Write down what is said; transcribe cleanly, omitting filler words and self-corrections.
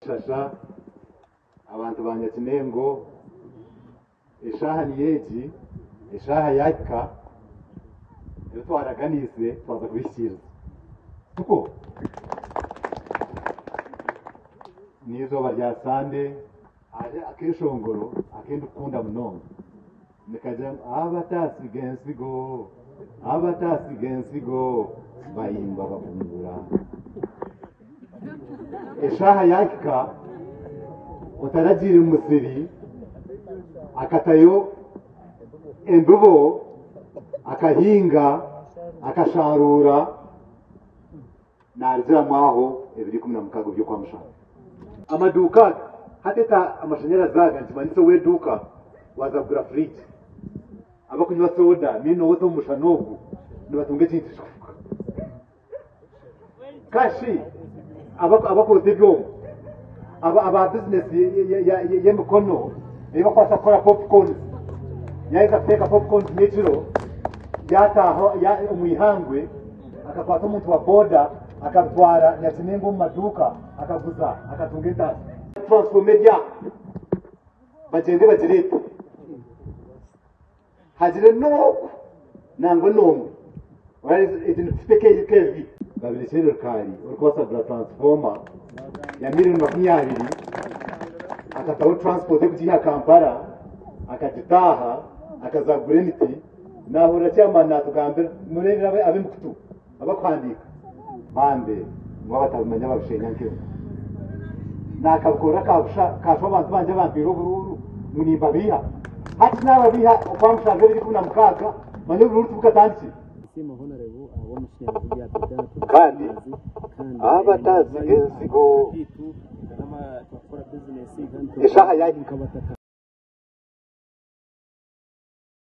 Shasha abantu banyakinengo eshaha niyeji eshaha yaka yo twaraganise twaza kubishyira kuko nizo barya sande aje akeshongoro akenda ukunda munongo nikaja abatasi gensigo bayimba bakungura eshaha yaka utarajiri musiri akatayo embubo akahinga akasharura narizira mwaho ebiri 16 byo kwa mushaka amaduka hateta amashanyarazi zaga ntimanitse we duka wazagura fridge abakunywa soda mino woto mushanogu nibatunge kintu shuka kashi abakoze byo aba business yemukono niba kwasa kora popcorn yaiza kuteka popcorn metro yataho ya umuyihangwe akakwata umuntu wa boda akatwara nyakinengo mu maduka akaguza akatungeta transformedia bagende bagirete hagire no nango nomwe wari idin speke kevi babiri serikali urikosa bla transformer ya milioni 20 akataho transport kujiha Kampala akajitaha akazagura imiti nahura cyamana tugambira murera abe mukutu abakwandika bande ngo batabimenya barushenya nkero nakabukora kasho abantu banje bampiro bururu munimba biha hati nababiha okwamshaje biri 16 manye bururu tukatandiki sima honorable abamushyira ya bidana kandi abatazi gensigo kama tukora business eshaha yaki